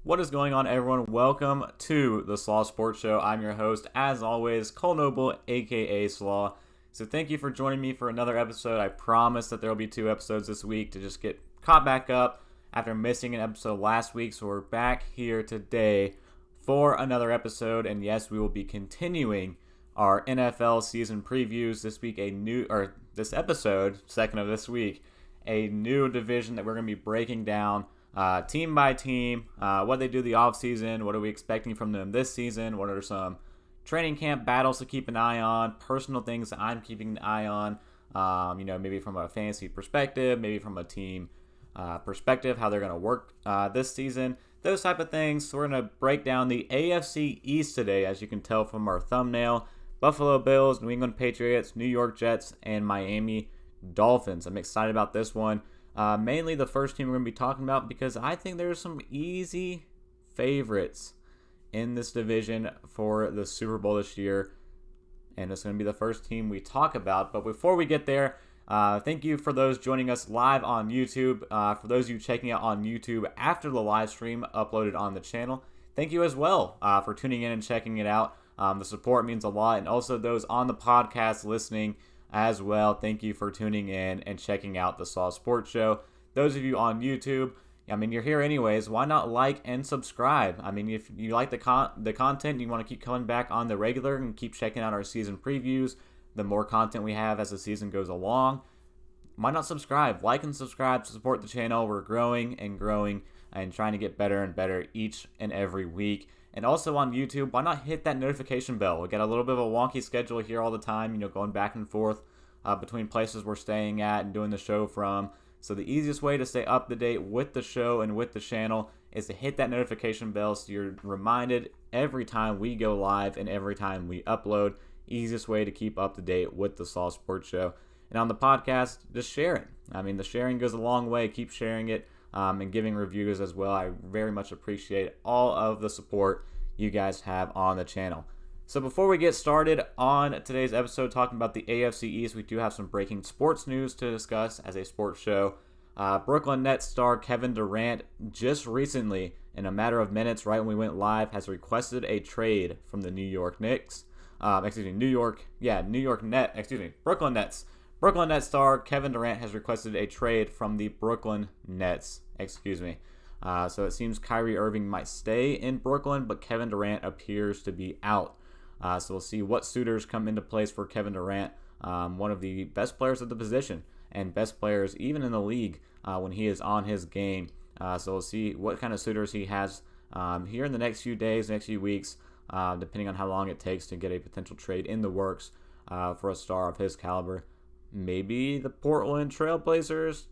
What is going on, everyone? Welcome to the Slaw Sports Show. I'm your host, as always, Cole Noble, aka Slaw. So thank you for joining me for another episode. I promise that there will be 2 episodes this week to just get caught back up after missing an episode last week. So we're back here today for another episode, and yes, we will be continuing our NFL season previews this week. This episode, second of this week, a new division that we're going to be breaking down team by team, what they do the offseason, what are we expecting from them this season, what are some training camp battles to keep an eye on, personal things that I'm keeping an eye on, maybe from a fantasy perspective, maybe from a team perspective, how they're going to work this season, those type of things. So we're going to break down the AFC East today, as you can tell from our thumbnail. Buffalo Bills, New England Patriots, New York Jets, and Miami Dolphins. I'm excited about this one. Mainly the first team we're going to be talking about because I think there's some easy favorites in this division for the Super Bowl this year. And it's going to be the first team we talk about. But before we get there, thank you for those joining us live on YouTube. For those of you checking out on YouTube after the live stream uploaded on the channel, thank you as well for tuning in and checking it out. The support means a lot. And also those on the podcast listening as well, thank you for tuning in and checking out the Slaw Sports Show. Those of you on YouTube, you're here anyways. Why not like and subscribe? If you like the content, you want to keep coming back on the regular and keep checking out our season previews, the more content we have as the season goes along, why not subscribe? Like and subscribe to support the channel. We're growing and trying to get better and better each and every week. And also on YouTube, why not hit that notification bell? We got a little bit of a wonky schedule here all the time, going back and forth between places we're staying at and doing the show from. So the easiest way to stay up to date with the show and with the channel is to hit that notification bell so you're reminded every time we go live and every time we upload. Easiest way to keep up to date with the Slaw Sports Show. And on the podcast, just share it. The sharing goes a long way. Keep sharing it. And giving reviews as well. I very much appreciate all of the support you guys have on the channel. So before we get started on today's episode talking about the AFC East, we do have some breaking sports news to discuss as a sports show. Brooklyn Nets star Kevin Durant just recently, in a matter of minutes right when we went live, has requested a trade from the Brooklyn Nets. Brooklyn Nets star Kevin Durant has requested a trade from the Brooklyn Nets. So it seems Kyrie Irving might stay in Brooklyn, but Kevin Durant appears to be out. So we'll see what suitors come into place for Kevin Durant, one of the best players at the position and best players even in the league when he is on his game. So we'll see what kind of suitors he has here in the next few days, next few weeks, depending on how long it takes to get a potential trade in the works for a star of his caliber. Maybe the Portland Trailblazers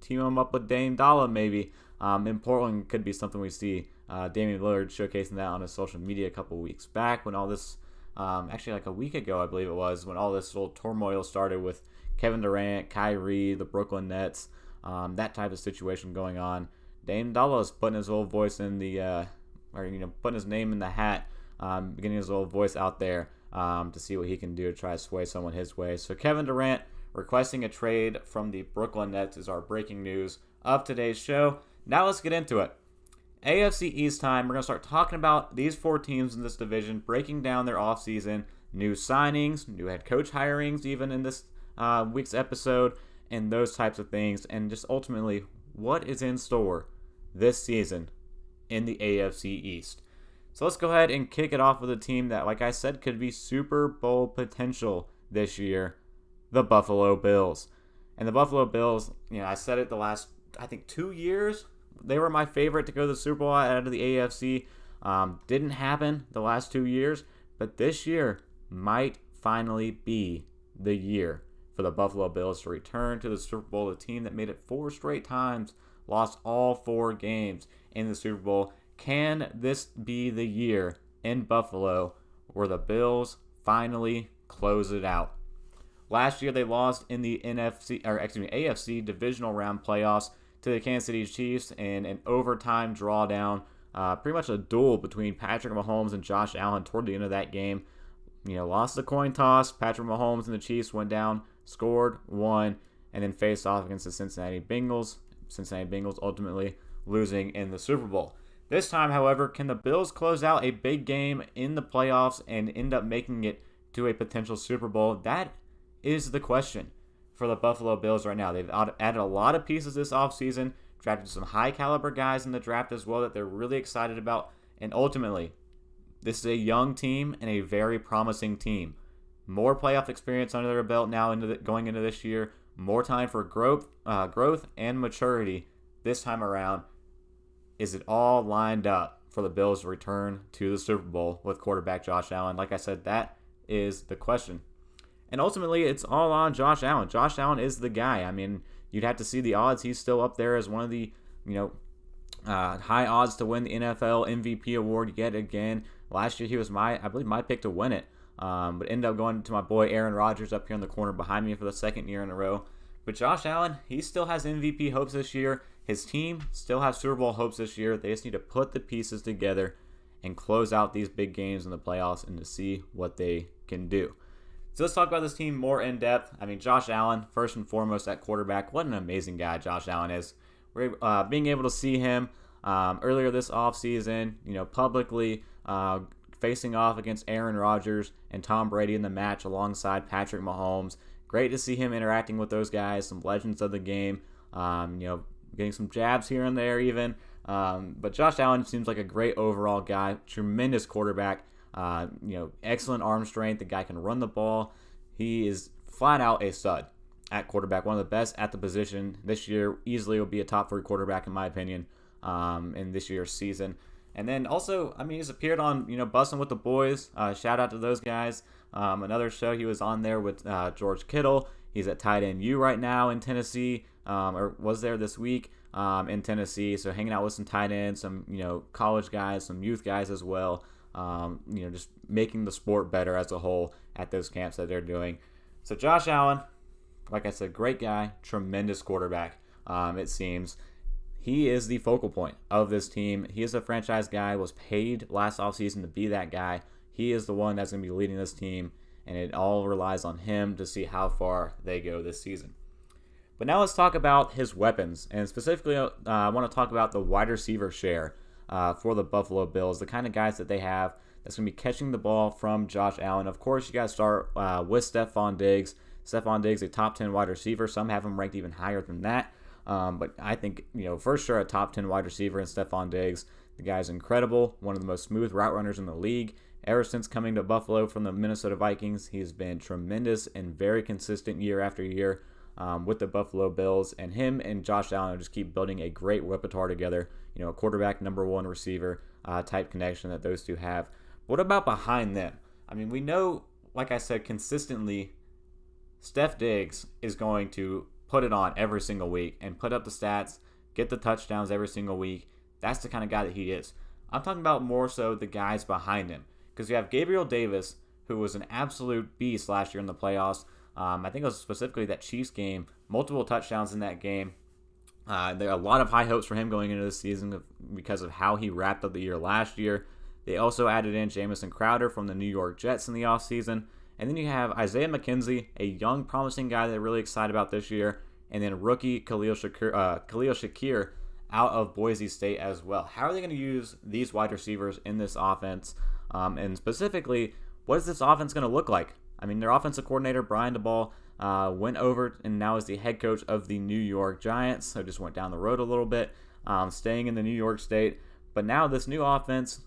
team him up with Dame Dollar. Maybe in Portland could be something we see. Damian Lillard showcasing that on his social media a couple weeks back when all this, actually like a week ago I believe it was, when all this little turmoil started with Kevin Durant, Kyrie, the Brooklyn Nets, that type of situation going on. Dame Dollar is putting his little voice in the, putting his name in the hat, getting his little voice out there to see what he can do to try to sway someone his way. So Kevin Durant requesting a trade from the Brooklyn Nets is our breaking news of today's show. Now let's get into it. AFC East time. We're going to start talking about these 4 teams in this division, breaking down their offseason, new signings, new head coach hirings even in this week's episode, and those types of things, and just ultimately what is in store this season in the AFC East. So let's go ahead and kick it off with a team that, like I said, could be Super Bowl potential this year, the Buffalo Bills. And the Buffalo Bills, I said it the last, 2 years, they were my favorite to go to the Super Bowl out of the AFC. Didn't happen the last 2 years, but this year might finally be the year for the Buffalo Bills to return to the Super Bowl, the team that made it 4 straight times, lost all 4 games in the Super Bowl. Can this be the year in Buffalo where the Bills finally close it out? Last year they lost in the AFC divisional round playoffs to the Kansas City Chiefs in an overtime drawdown. Pretty much a duel between Patrick Mahomes and Josh Allen toward the end of that game. Lost the coin toss. Patrick Mahomes and the Chiefs went down, scored, won, and then faced off against the Cincinnati Bengals. Cincinnati Bengals ultimately losing in the Super Bowl. This time, however, can the Bills close out a big game in the playoffs and end up making it to a potential Super Bowl? That is the question for the Buffalo Bills right now. They've added a lot of pieces this offseason, drafted some high-caliber guys in the draft as well that they're really excited about, and ultimately, this is a young team and a very promising team. More playoff experience under their belt now going into this year, more time for growth and maturity this time around. Is it all lined up for the Bills to return to the Super Bowl with quarterback Josh Allen? Like I said, that is the question. And ultimately, it's all on Josh Allen. Josh Allen is the guy. I mean, you'd have to see the odds. He's still up there as one of the, high odds to win the NFL MVP award yet again. Last year, he was I believe my pick to win it. But ended up going to my boy Aaron Rodgers up here in the corner behind me for the second year in a row. But Josh Allen, he still has MVP hopes this year. His team still has Super Bowl hopes this year. They just need to put the pieces together and close out these big games in the playoffs and to see what they can do. So let's talk about this team more in depth. I mean, Josh Allen, first and foremost at quarterback. What an amazing guy Josh Allen is. We're being able to see him earlier this offseason, publicly facing off against Aaron Rodgers and Tom Brady in the match alongside Patrick Mahomes. Great to see him interacting with those guys, some legends of the game, getting some jabs here and there even. But Josh Allen seems like a great overall guy, tremendous quarterback, excellent arm strength. The guy can run the ball. He is flat out a stud at quarterback, one of the best at the position. This year easily will be a top 3 quarterback in my opinion in this year's season. And then also, he's appeared on, Bussin' with the Boys. Shout out to those guys. Another show he was on there with George Kittle. He's at tight end U right now in Tennessee, or was there this week in Tennessee. So hanging out with some tight ends, some, college guys, some youth guys as well. Just making the sport better as a whole at those camps that they're doing. So Josh Allen, like I said, great guy, tremendous quarterback, it seems. He is the focal point of this team. He is a franchise guy, was paid last offseason to be that guy. He is the one that's going to be leading this team, and it all relies on him to see how far they go this season. But now let's talk about his weapons, and specifically I want to talk about the wide receiver share for the Buffalo Bills, the kind of guys that they have that's going to be catching the ball from Josh Allen. Of course, you got to start with Stephon Diggs. Stephon Diggs, a top 10 wide receiver. Some have him ranked even higher than that. But I think, for sure a top 10 wide receiver in Stephon Diggs. The guy's incredible, one of the most smooth route runners in the league. Ever since coming to Buffalo from the Minnesota Vikings, he's been tremendous and very consistent year after year with the Buffalo Bills. And him and Josh Allen just keep building a great repertoire together. A quarterback, number one receiver type connection that those two have. What about behind them? We know, like I said, consistently, Steph Diggs is going to put it on every single week and put up the stats, get the touchdowns every single week. That's the kind of guy that he is. I'm talking about more so the guys behind him, because you have Gabriel Davis, who was an absolute beast last year in the playoffs. I think it was specifically that Chiefs game, multiple touchdowns in that game. There are a lot of high hopes for him going into this season because of how he wrapped up the year last year. They also added in Jamison Crowder from the New York Jets in the offseason. And then you have Isaiah McKenzie, a young, promising guy that they're really excited about this year. And then rookie Khalil Shakir out of Boise State as well. How are they going to use these wide receivers in this offense? And specifically, what is this offense going to look like? Their offensive coordinator, Brian DeBall, went over and now is the head coach of the New York Giants. So just went down the road a little bit, staying in the New York State. But now this new offense,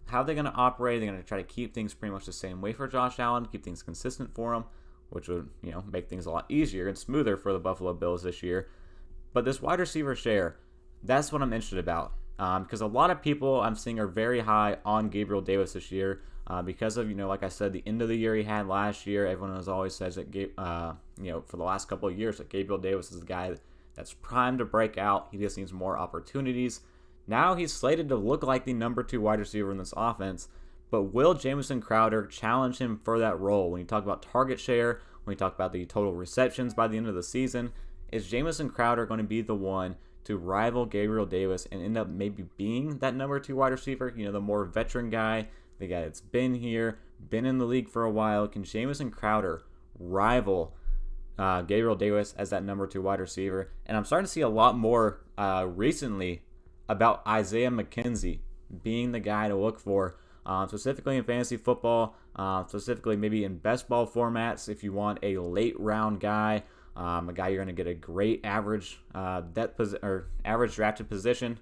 how are they going to operate? They're going to try to keep things pretty much the same way for Josh Allen, keep things consistent for him, which would, make things a lot easier and smoother for the Buffalo Bills this year. But this wide receiver share, that's what I'm interested about. Because a lot of people I'm seeing are very high on Gabriel Davis this year because of, like I said, the end of the year he had last year. Everyone has always says that, for the last couple of years, that Gabriel Davis is a guy that's primed to break out. He just needs more opportunities. Now he's slated to look like the number 2 wide receiver in this offense. But will Jamison Crowder challenge him for that role? When you talk about target share, when you talk about the total receptions by the end of the season, is Jamison Crowder going to be the one to rival Gabriel Davis and end up maybe being that number 2 wide receiver? The more veteran guy, the guy that's been here, been in the league for a while. Can Jamison Crowder rival Gabriel Davis as that number 2 wide receiver? And I'm starting to see a lot more recently about Isaiah McKenzie being the guy to look for, specifically in fantasy football, specifically maybe in best ball formats if you want a late round guy, a guy you're going to get a great average average drafted position,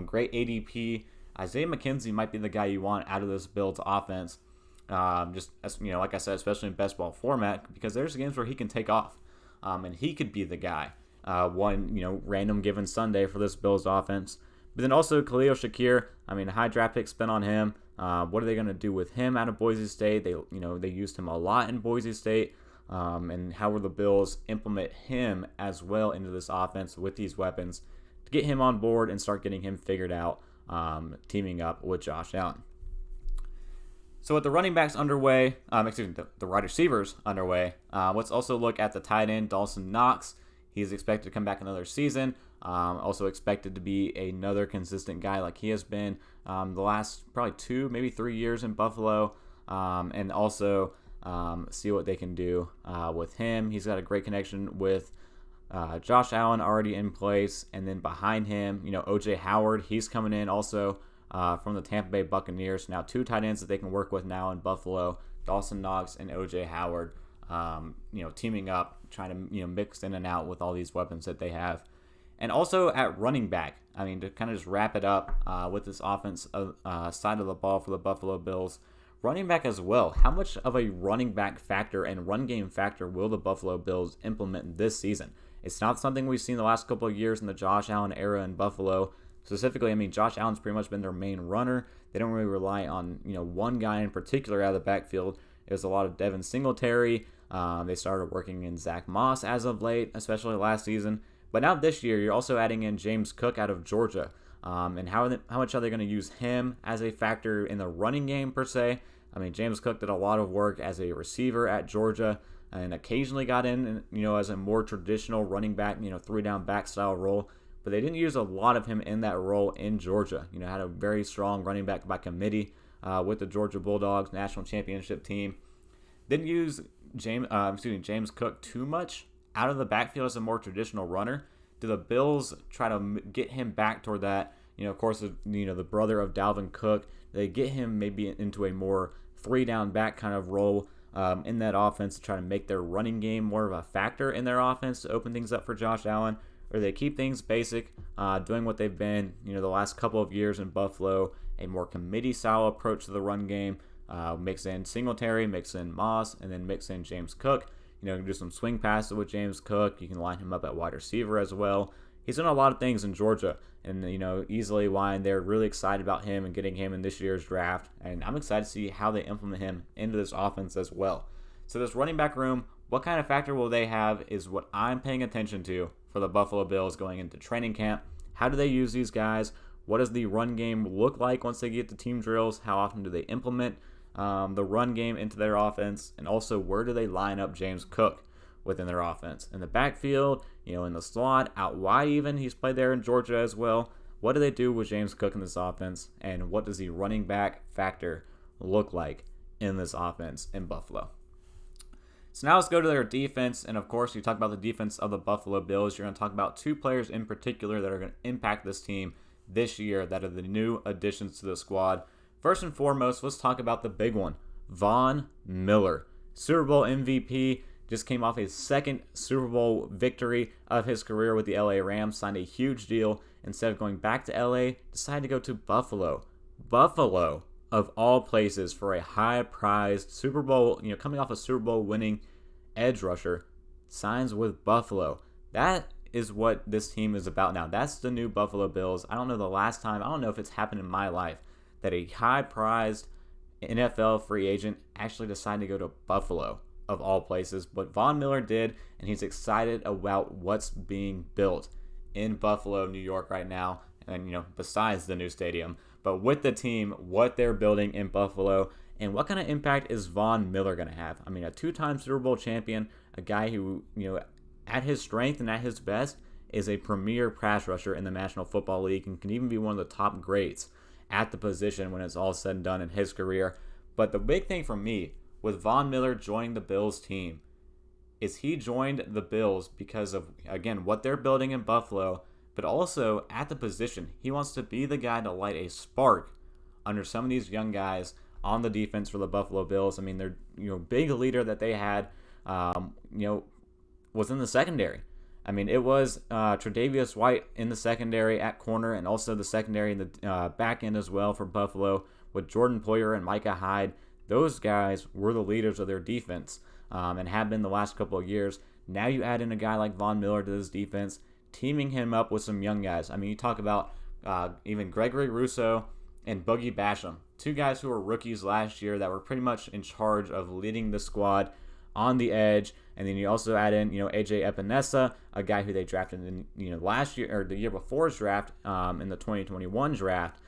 great ADP. Isaiah McKenzie might be the guy you want out of this Bills offense. Just as, like I said, especially in best ball format, because there's games where he can take off, and he could be the guy one random given Sunday for this Bills offense. But then also Khalil Shakir, high draft pick spent on him. What are they going to do with him out of Boise State? They used him a lot in Boise State. And how will the Bills implement him as well into this offense with these weapons to get him on board and start getting him figured out, teaming up with Josh Allen. So with the running backs underway, the wide receivers underway, let's also look at the tight end, Dawson Knox. He's expected to come back another season. Also expected to be another consistent guy like he has been the last probably 2, maybe 3 years in Buffalo. And also see what they can do with him. He's got a great connection with Josh Allen already in place. And then behind him, O.J. Howard, he's coming in also from the Tampa Bay Buccaneers. Now 2 tight ends that they can work with now in Buffalo, Dawson Knox and O.J. Howard, teaming up, trying to mix in and out with all these weapons that they have. And also at running back, to kind of just wrap it up with this offense side of the ball for the Buffalo Bills, running back as well. How much of a running back factor and run game factor will the Buffalo Bills implement this season? It's not something we've seen the last couple of years in the Josh Allen era in Buffalo. Specifically, Josh Allen's pretty much been their main runner. They don't really rely on, one guy in particular out of the backfield. It was a lot of Devin Singletary. They started working in Zach Moss as of late, especially last season. But now this year, you're also adding in James Cook out of Georgia. And how much are they going to use him as a factor in the running game per se? James Cook did a lot of work as a receiver at Georgia and occasionally got in, as a more traditional running back, 3-down back style role. But they didn't use a lot of him in that role in Georgia. Had a very strong running back by committee with the Georgia Bulldogs national championship team. Didn't use James Cook too much out of the backfield as a more traditional runner. Do the Bills try to get him back toward that? Of course, the brother of Dalvin Cook. They get him maybe into a more 3-down back kind of role in that offense to try to make their running game more of a factor in their offense to open things up for Josh Allen. Or they keep things basic, doing what they've been, the last couple of years in Buffalo, a more committee-style approach to the run game, mix in Singletary, mix in Moss, and then mix in James Cook. You can do some swing passes with James Cook. You can line him up at wide receiver as well. He's done a lot of things in Georgia, and easily why they're really excited about him and getting him in this year's draft. And I'm excited to see how they implement him into this offense as well. So this running back room, what kind of factor will they have is what I'm paying attention to for the Buffalo Bills going into training camp. How do they use these guys? What does the run game look like once they get to team drills? How often do they implement the run game into their offense? And also, where do they line up James Cook within their offense? In the backfield, in the slot, out wide even. He's played there in Georgia as well. What do they do with James Cook in this offense? And what does the running back factor look like in this offense in Buffalo? So now let's go to their defense. And of course, you talk about the defense of the Buffalo Bills. You're going to talk about 2 players in particular that are going to impact this team this year that are the new additions to the squad. First and foremost, let's talk about the big one, Von Miller. Super Bowl MVP, just came off his 2nd Super Bowl victory of his career with the LA Rams, signed a huge deal. Instead of going back to LA, decided to go to Buffalo. Buffalo, of all places, for a high-prized Super Bowl, coming off a Super Bowl winning edge rusher, signs with Buffalo. That is what this team is about now. That's the new Buffalo Bills. I don't know the last time, I don't know if it's happened in my life, that a high-prized NFL free agent actually decided to go to Buffalo, of all places. But Von Miller did, and he's excited about what's being built in Buffalo, New York right now, and besides the new stadium, but with the team, what they're building in Buffalo, and what kind of impact is Von Miller going to have? A 2-time Super Bowl champion, a guy who, at his strength and at his best, is a premier pass rusher in the National Football League and can even be one of the top grades at the position when it's all said and done in his career. But the big thing for me with Von Miller joining the Bills team is he joined the Bills because of, again, what they're building in Buffalo, but also at the position. He wants to be the guy to light a spark under some of these young guys on the defense for the Buffalo Bills. I mean, their big leader that they had, was in the secondary. I mean, it was Tre'Davious White in the secondary at corner, and also the secondary in the back end as well for Buffalo with Jordan Poyer and Micah Hyde. Those guys were the leaders of their defense and have been the last couple of years. Now you add in a guy like Von Miller to this defense, teaming him up with some young guys. I mean, you talk about even Gregory Rousseau and Boogie Basham, two guys who were rookies last year that were pretty much in charge of leading the squad on the edge. And then you also add in, AJ Epinesa, a guy who they drafted in, last year or the year before's draft, in the 2021 draft.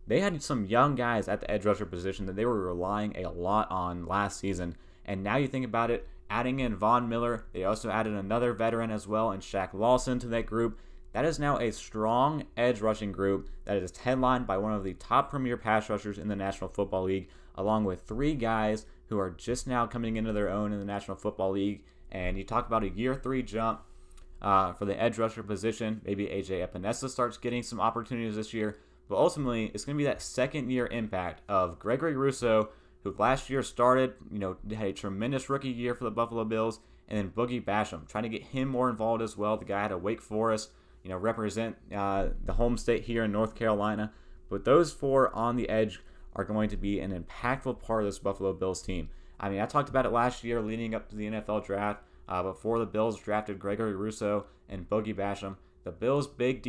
They had some young guys at the edge rusher position that they were relying a lot on last season. And now you think about it, adding in Von Miller, they also added another veteran as well, and Shaq Lawson to that group. That is now a strong edge rushing group that is headlined by one of the top premier pass rushers in the National Football League, along with three guys who are just now coming into their own in the National Football League. And you talk about a year 3 jump for the edge rusher position. Maybe AJ Epinesa starts getting some opportunities this year. But ultimately, it's going to be that second year impact of Gregory Rousseau, who last year started, had a tremendous rookie year for the Buffalo Bills, and then Boogie Basham, trying to get him more involved as well. The guy out of Wake Forest, represent the home state here in North Carolina. But those four on the edge are going to be an impactful part of this Buffalo Bills team. I mean, I talked about it last year leading up to the NFL draft, before the Bills drafted Gregory Rousseau and Boogie Basham. The Bills' big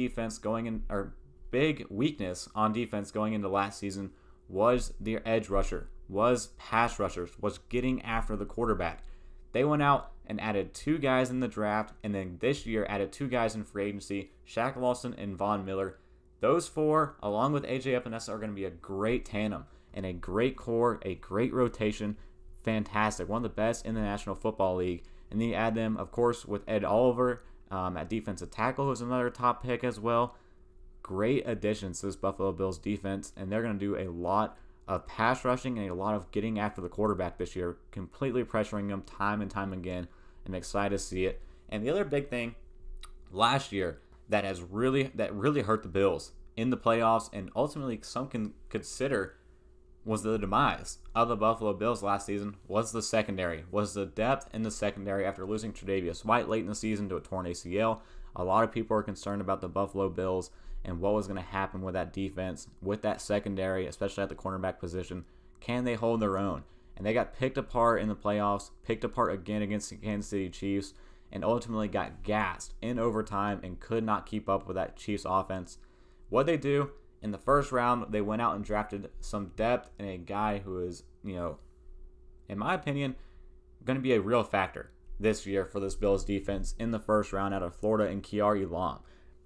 weakness on defense going into last season was their edge rusher, was pass rushers, was getting after the quarterback. They went out and added 2 guys in the draft, and then this year added 2 guys in free agency, Shaq Lawson and Von Miller. Those 4, along with AJ Epinesa, are going to be a great tandem and a great core, a great rotation. Fantastic. One of the best in the National Football League. And then you add them, of course, with Ed Oliver at defensive tackle, who's another top pick as well. Great additions to this Buffalo Bills defense, and they're going to do a lot of pass rushing and a lot of getting after the quarterback this year, completely pressuring them time and time again. I'm excited to see it. And the other big thing last year that really hurt the Bills in the playoffs, and ultimately some can consider was the demise of the Buffalo Bills last season, was the secondary, was the depth in the secondary after losing Tre'Davious White late in the season to a torn ACL. A lot of people are concerned about the Buffalo Bills and what was going to happen with that defense, with that secondary, especially at the cornerback position. Can they hold their own? And they got picked apart in the playoffs, picked apart again against the Kansas City Chiefs, and ultimately got gassed in overtime and could not keep up with that Chiefs offense. What they do? In the first round, they went out and drafted some depth and a guy who is, in my opinion, going to be a real factor this year for this Bills defense in the first round out of Florida, in Kiari Lam.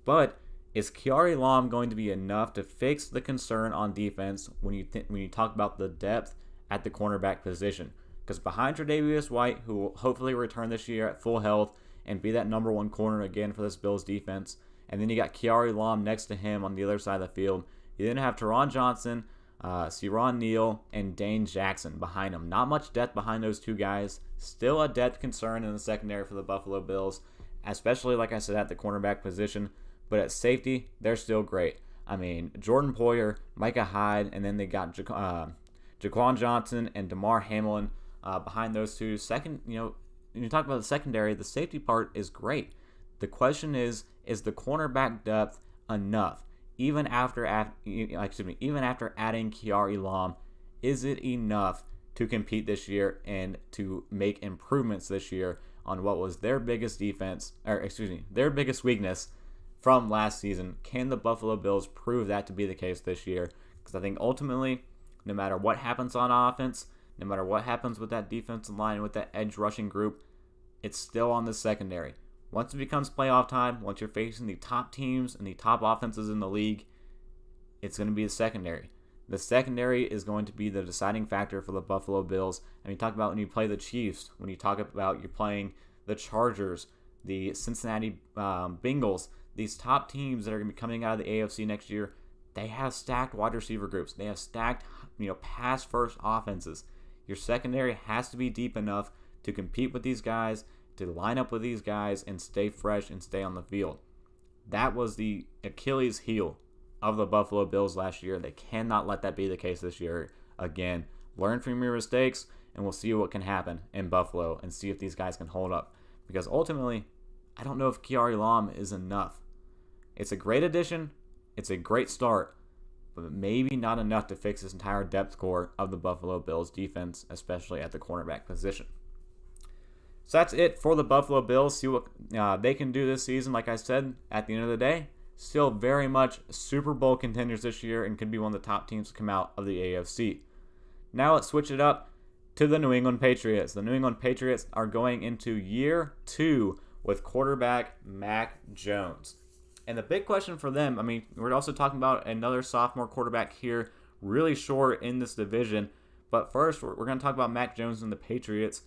But is Kiari Lam going to be enough to fix the concern on defense when you talk about the depth at the cornerback position? Because behind Tre'Davious White, who will hopefully return this year at full health and be that number 1 corner again for this Bills defense, and then you got Kiari Lam next to him on the other side of the field. You then have Teron Johnson, Ciron Neal, and Dane Jackson behind him. Not much depth behind those 2 guys. Still a depth concern in the secondary for the Buffalo Bills, especially, like I said, at the cornerback position. But at safety, they're still great. I mean, Jordan Poyer, Micah Hyde, and then they got Jaquan Johnson and DeMar Hamlin behind those 2. Second, when you talk about the secondary, the safety part is great. The question is the cornerback depth enough? Even after adding Kiari Lam, is it enough to compete this year and to make improvements this year on what was their biggest weakness from last season? Can the Buffalo Bills prove that to be the case this year? Because I think ultimately, no matter what happens on offense, no matter what happens with that defensive line, with that edge rushing group, it's still on the secondary. Once it becomes playoff time, once you're facing the top teams and the top offenses in the league, it's going to be the secondary. The secondary is going to be the deciding factor for the Buffalo Bills. I mean, talk about when you play the Chiefs, when you talk about you're playing the Chargers, the Cincinnati Bengals, these top teams that are going to be coming out of the AFC next year, they have stacked wide receiver groups. They have stacked, pass-first offenses. Your secondary has to be deep enough to compete with these guys, to line up with these guys and stay fresh and stay on the field. That was the Achilles heel of the Buffalo Bills last year. They cannot let that be the case this year again. Learn from your mistakes, and we'll see what can happen in Buffalo and see if these guys can hold up. Because ultimately, I don't know if Kiari Lam is enough. It's a great addition. It's a great start, but maybe not enough to fix this entire depth core of the Buffalo Bills defense, especially at the cornerback position. So that's it for the Buffalo Bills. See what they can do this season. Like I said, at the end of the day, still very much Super Bowl contenders this year and could be one of the top teams to come out of the AFC. Now let's switch it up to the New England Patriots. The New England Patriots are going into year 2 with quarterback Mac Jones. And the big question for them, I mean, we're also talking about another sophomore quarterback here, really short in this division. But first, we're going to talk about Mac Jones and the Patriots.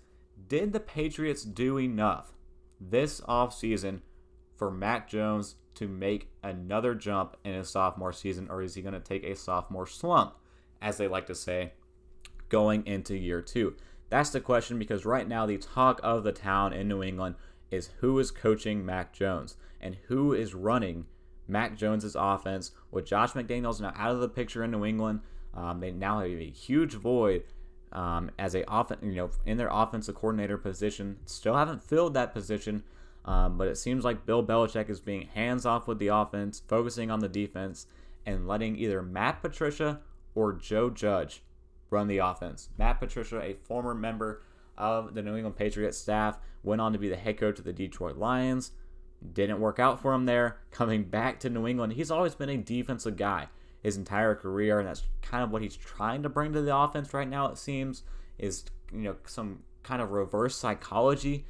Did the Patriots do enough this offseason for Mac Jones to make another jump in his sophomore season, or is he going to take a sophomore slump, as they like to say, going into year 2? That's the question, because right now the talk of the town in New England is who is coaching Mac Jones and who is running Mac Jones' offense. With Josh McDaniels now out of the picture in New England, they now have a huge void as in their offensive coordinator position. Still haven't filled that position, but it seems like Bill Belichick is being hands off with the offense, focusing on the defense, and letting either Matt Patricia or Joe Judge run the offense. Matt Patricia, a former member of the New England Patriots staff, went on to be the head coach of the Detroit Lions. Didn't work out for him there. Coming back to New England, he's always been a defensive guy his entire career, and that's kind of what he's trying to bring to the offense right now, it seems, is some kind of reverse psychology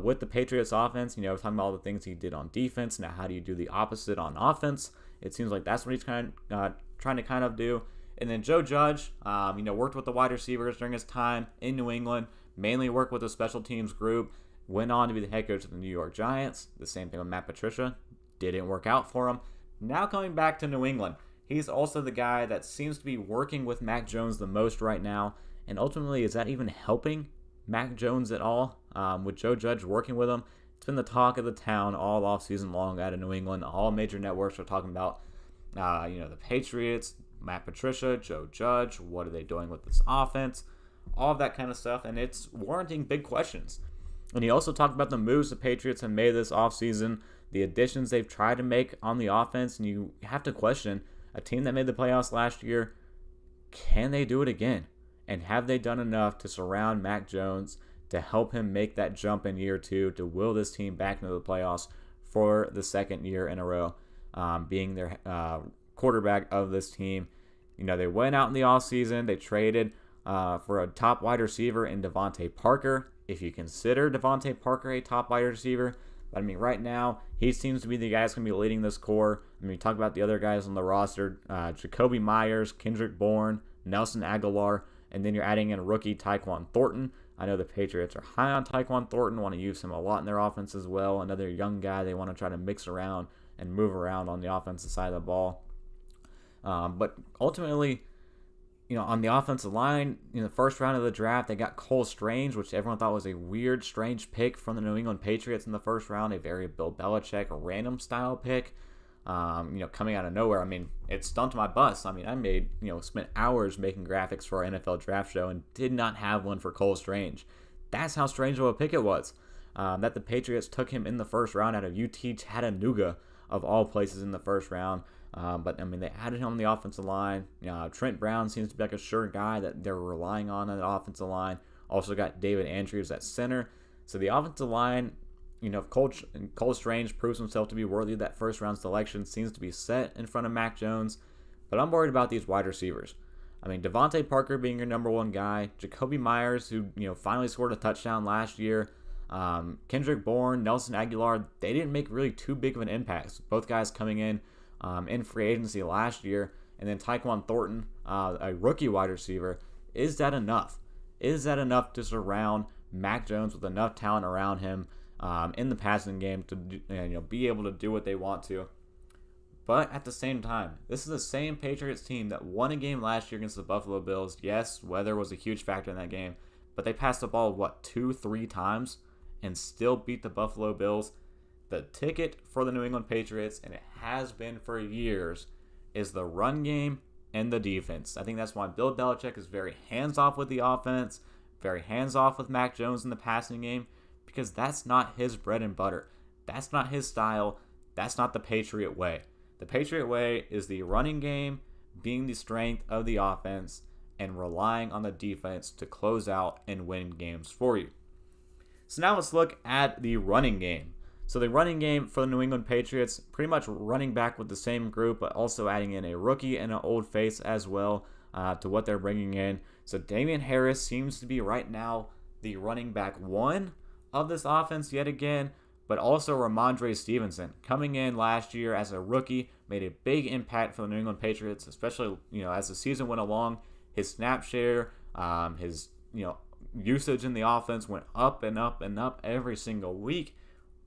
with the Patriots offense. Talking about all the things he did on defense. Now, how do you do the opposite on offense? It seems like that's what he's trying to kind of do. And then Joe Judge, worked with the wide receivers during his time in New England, mainly worked with the special teams group, went on to be the head coach of the New York Giants. The same thing with Matt Patricia. Didn't work out for him. Now coming back to New England, he's also the guy that seems to be working with Mac Jones the most right now. And ultimately, is that even helping Mac Jones at all? With Joe Judge working with him, it's been the talk of the town all offseason long out of New England. All major networks are talking about, the Patriots, Matt Patricia, Joe Judge. What are they doing with this offense? All of that kind of stuff, and it's warranting big questions. And he also talked about the moves the Patriots have made this offseason, the additions they've tried to make on the offense, and you have to question, a team that made the playoffs last year, can they do it again? And have they done enough to surround Mac Jones to help him make that jump in year 2 to will this team back into the playoffs for the second year in a row, being their quarterback of this team? They went out in the offseason. They traded for a top wide receiver in Devontae Parker. If you consider Devontae Parker a top wide receiver, but right now, he seems to be the guy that's going to be leading this core. Talk about the other guys on the roster, Jacoby Myers, Kendrick Bourne, Nelson Aguilar, and then you're adding in rookie Tyquan Thornton. I know the Patriots are high on Tyquan Thornton, want to use him a lot in their offense as well. Another young guy they want to try to mix around and move around on the offensive side of the ball. But ultimately, on the offensive line, in the first round of the draft, they got Cole Strange, which everyone thought was a weird, strange pick from the New England Patriots in the first round, a very Bill Belichick, random style pick, coming out of nowhere. It stumped my bus. I spent hours making graphics for our NFL draft show and did not have one for Cole Strange. That's how strange of a pick it was, that the Patriots took him in the first round out of UT Chattanooga, of all places in the first round. But they added him on the offensive line. Trent Brown seems to be like a sure guy that they're relying on the offensive line. Also got David Andrews at center. So the offensive line, if Cole Strange proves himself to be worthy of that first round selection, seems to be set in front of Mac Jones. But I'm worried about these wide receivers. Devontae Parker being your number one guy, Jacoby Myers, who finally scored a touchdown last year, Kendrick Bourne, Nelson Aguilar, they didn't make really too big of an impact. Both guys coming in free agency last year, and then Tyquan Thornton, a rookie wide receiver. Is that enough? Is that enough to surround Mac Jones with enough talent around him in the passing game to be able to do what they want to? But at the same time, this is the same Patriots team that won a game last year against the Buffalo Bills. Yes, weather was a huge factor in that game, but they passed the ball 2-3 times and still beat the Buffalo Bills. the ticket for the New England Patriots, and it has been for years, is the run game and the defense. I think that's why Bill Belichick is very hands-off with the offense, very hands-off with Mac Jones in the passing game, because that's not his bread and butter. That's not his style. That's not the Patriot way. The Patriot way is the running game being the strength of the offense and relying on the defense to close out and win games for you. So now let's look at the running game. So the running game for the New England Patriots, pretty much running back with the same group, but also adding in a rookie and an old face as well to what they're bringing in. So Damian Harris seems to be right now the running back one of this offense yet again, but also Ramondre Stevenson coming in last year as a rookie made a big impact for the New England Patriots, especially as the season went along. His snap share, his usage in the offense went up and up and up every single week.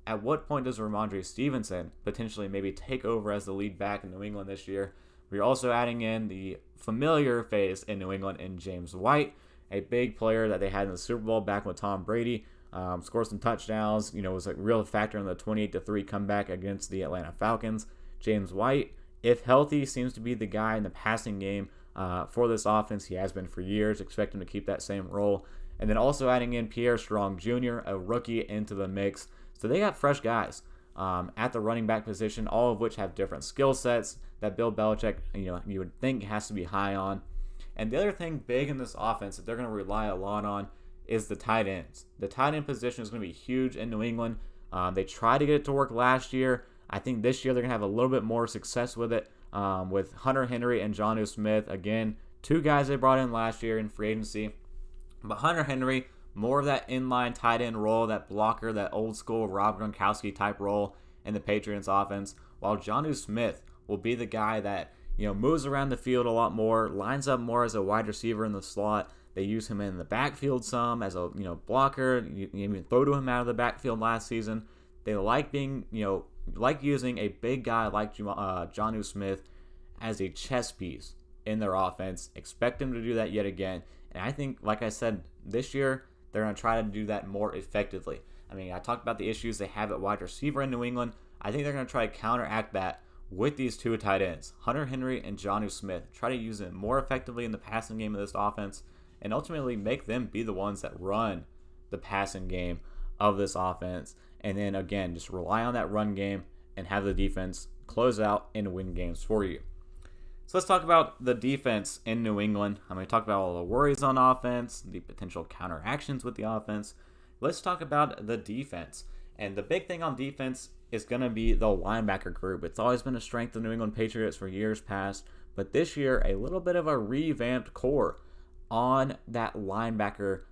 At what point does Ramondre Stevenson potentially maybe take over as the lead back in New England this year? We're also adding in the familiar face in New England in James White, a big player that they had in the Super Bowl back with Tom Brady. Scored some touchdowns, was a real factor in the 28-3 comeback against the Atlanta Falcons. James White, if healthy, seems to be the guy in the passing game for this offense. He has been for years. Expect him to keep that same role. And then also adding in Pierre Strong Jr., a rookie, into the mix. So they got fresh guys at the running back position, all of which have different skill sets that Bill Belichick, you would think has to be high on. And the other thing big in this offense that they're going to rely a lot on is the tight ends. The tight end position is going to be huge in New England. They tried to get it to work last year. I think this year they're going to have a little bit more success with it with Hunter Henry and Jonnu Smith. Again, two guys they brought in last year in free agency. But Hunter Henry, more of that inline tight end role, that blocker, that old school Rob Gronkowski type role in the Patriots offense, while Jonnu Smith will be the guy that moves around the field a lot more, lines up more as a wide receiver in the slot. They use him in the backfield some as a blocker. You even throw to him out of the backfield last season. They like being like using a big guy like Jonnu Smith as a chess piece in their offense. Expect him to do that yet again. And I think, like I said, this year they're going to try to do that more effectively. I mean, I talked about the issues they have at wide receiver in New England. I think they're going to try to counteract that with these two tight ends, Hunter Henry and Jonnu Smith. Try to use them more effectively in the passing game of this offense and ultimately make them be the ones that run the passing game of this offense. And then, again, just rely on that run game and have the defense close out and win games for you. So let's talk about the defense in New England. I'm going to talk about all the worries on offense, the potential counteractions with the offense. Let's talk about the defense. And the big thing on defense is going to be the linebacker group. It's always been a strength of the New England Patriots for years past, but this year a little bit of a revamped core on that linebacker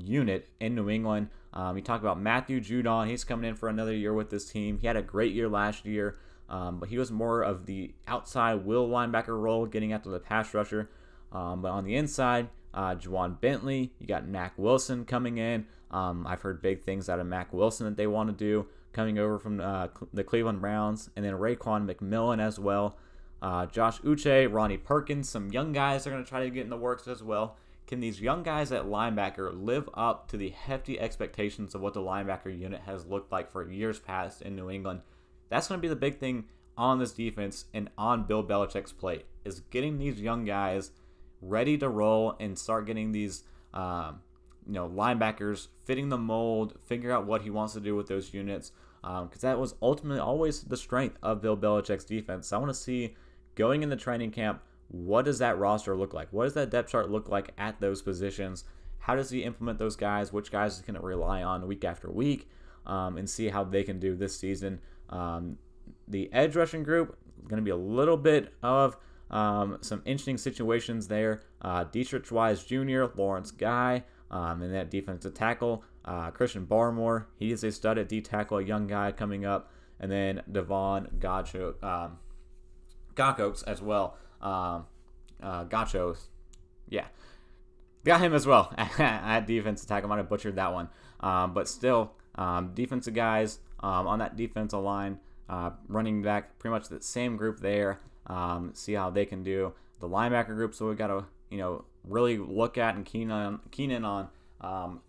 unit in New England. You talk about Matthew Judon. He's coming in for another year with this team. He had a great year last year, but he was more of the outside will linebacker role, getting after the pass rusher. But on the inside, Juwan Bentley, you got Mack Wilson coming in. I've heard big things out of Mack Wilson that they want to do, coming over from the Cleveland Browns. And then Raekwon McMillan as well. Josh Uche, Ronnie Perkins, some young guys are going to try to get in the works as well. Can these young guys at linebacker live up to the hefty expectations of what the linebacker unit has looked like for years past in New England? That's going to be the big thing on this defense and on Bill Belichick's plate, is getting these young guys ready to roll and start getting these linebackers fitting the mold, figure out what he wants to do with those units, because that was ultimately always the strength of Bill Belichick's defense. So I want to see, going into training camp, what does that roster look like? What does that depth chart look like at those positions? How does he implement those guys? Which guys can it rely on week after week? And see how they can do this season. The edge rushing group, going to be a little bit of some interesting situations there. Dietrich Wise Jr., Lawrence Guy, and that defensive tackle. Christian Barmore, he is a stud at D-tackle, a young guy coming up. And then Devon Gachos as well. Gachos, yeah. Got him as well at defensive tackle. I might have butchered that one. But still, defensive guys on that defensive line, running back, pretty much the same group there. See how they can do. The linebacker group, so we got to really look at and keen in on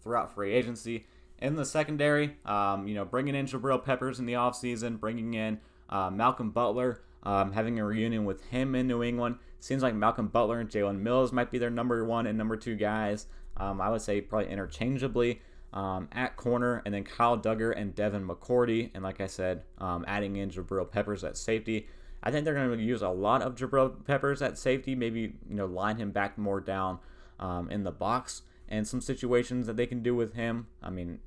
throughout free agency. In the secondary, bringing in Jabril Peppers in the offseason, bringing in Malcolm Butler, having a reunion with him in New England. Seems like Malcolm Butler and Jalen Mills might be their number 1 and number 2 guys. I would say probably interchangeably at corner, and then Kyle Duggar and Devin McCourty. And like I said, adding in Jabril Peppers at safety. I think they're going to use a lot of Jabril Peppers at safety, maybe line him back more down in the box, and some situations that they can do with him. I mean,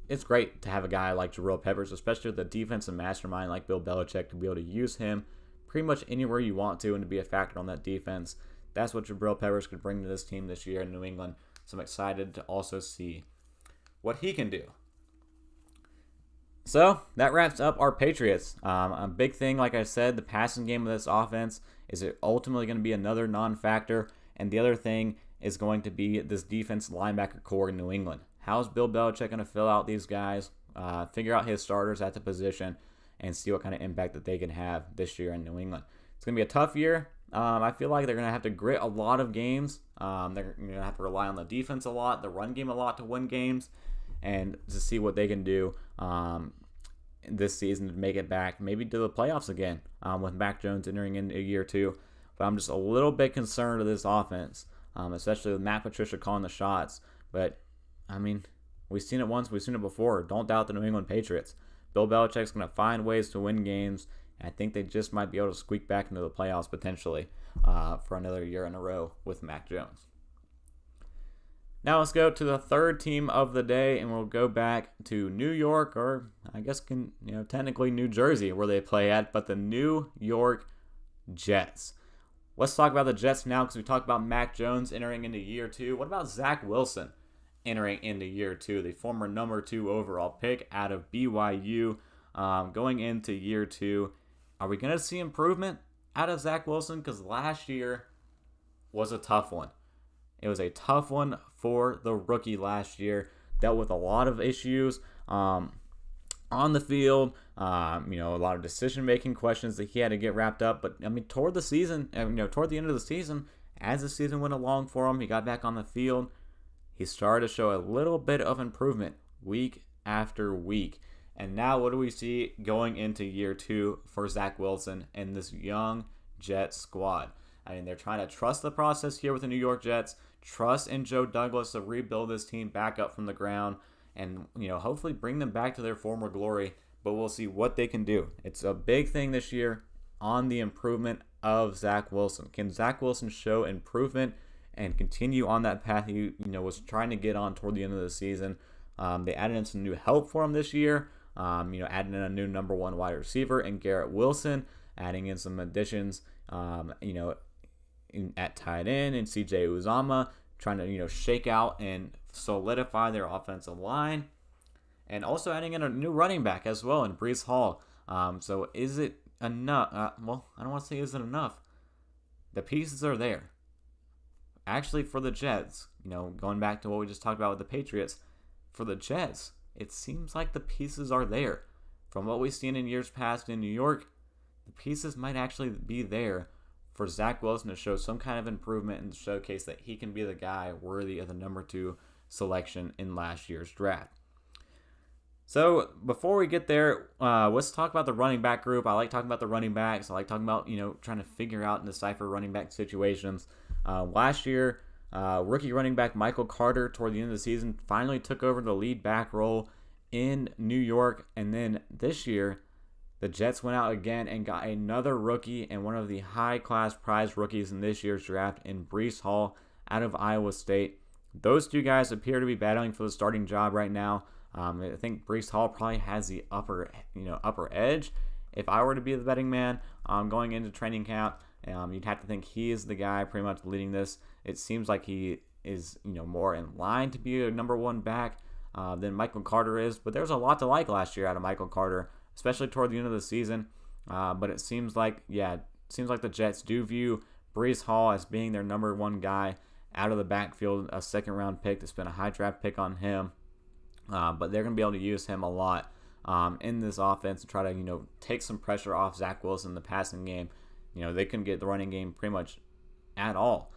it's great to have a guy like Jabril Peppers, especially with a defensive mastermind like Bill Belichick, to be able to use him pretty much anywhere you want to and to be a factor on that defense. That's what Jabril Peppers could bring to this team this year in New England. So I'm excited to also see what he can do. So that wraps up our Patriots. A big thing, like I said, the passing game of this offense is it ultimately going to be another non-factor. And the other thing is going to be this defense linebacker core in New England. How's Bill Belichick going to fill out these guys, figure out his starters at the position, and see what kind of impact that they can have this year in New England? It's going to be a tough year. I feel like they're going to have to grit a lot of games. They're going to have to rely on the defense a lot, the run game a lot to win games, and to see what they can do this season to make it back, maybe to the playoffs again with Mac Jones entering in a year 2. But I'm just a little bit concerned with this offense, especially with Matt Patricia calling the shots. But I mean, we've seen it once, we've seen it before. Don't doubt the New England Patriots. Bill Belichick's going to find ways to win games. And I think they just might be able to squeak back into the playoffs potentially for another year in a row with Mac Jones. Now let's go to the third team of the day, and we'll go back to New York, or I guess technically New Jersey, where they play at, but the New York Jets. Let's talk about the Jets now, because we talked about Mac Jones entering into year 2. What about Zach Wilson entering into year 2, the former number 2 overall pick out of BYU, going into year 2? Are we going to see improvement out of Zach Wilson? Because last year was a tough one. It was a tough one for the rookie last year. Dealt with a lot of issues on the field. A lot of decision-making questions that he had to get wrapped up. But I mean, toward the end of the season, as the season went along for him, he got back on the field. He started to show a little bit of improvement week after week. And now what do we see going into year 2 for Zach Wilson and this young Jets squad? I mean, they're trying to trust the process here with the New York Jets, trust in Joe Douglas to rebuild this team back up from the ground, and hopefully bring them back to their former glory. But we'll see what they can do. It's a big thing this year on the improvement of Zach Wilson. Can Zach Wilson show improvement and continue on that path he was trying to get on toward the end of the season? They added in some new help for him this year. Adding in a new number 1 wide receiver in Garrett Wilson, adding in some additions, at tight end and CJ Uzama, trying to shake out and solidify their offensive line, and also adding in a new running back as well in Breece Hall. So is it enough? Well, I don't want to say is it enough. The pieces are there. Actually, for the Jets, going back to what we just talked about with the Patriots, for the Jets, it seems like the pieces are there. From what we've seen in years past in New York, the pieces might actually be there for Zach Wilson to show some kind of improvement and showcase that he can be the guy worthy of the number 2 selection in last year's draft. So before we get there, let's talk about the running back group. I like talking about the running backs. I like talking about, trying to figure out and decipher running back situations. Last year, rookie running back Michael Carter, toward the end of the season, finally took over the lead back role in New York. And then this year, the Jets went out again and got another rookie and one of the high-class prize rookies in this year's draft in Breece Hall out of Iowa State. Those 2 guys appear to be battling for the starting job right now. I think Breece Hall probably has the upper edge. If I were to be the betting man going into training camp, you'd have to think he is the guy pretty much leading this. It seems like he is more in line to be a number 1 back than Michael Carter is. But there's a lot to like last year out of Michael Carter, especially toward the end of the season. But it seems like the Jets do view Breece Hall as being their number 1 guy out of the backfield, a second-round pick to spend a high draft pick on him. But they're going to be able to use him a lot in this offense to try to take some pressure off Zach Wilson in the passing game. They couldn't get the running game pretty much at all.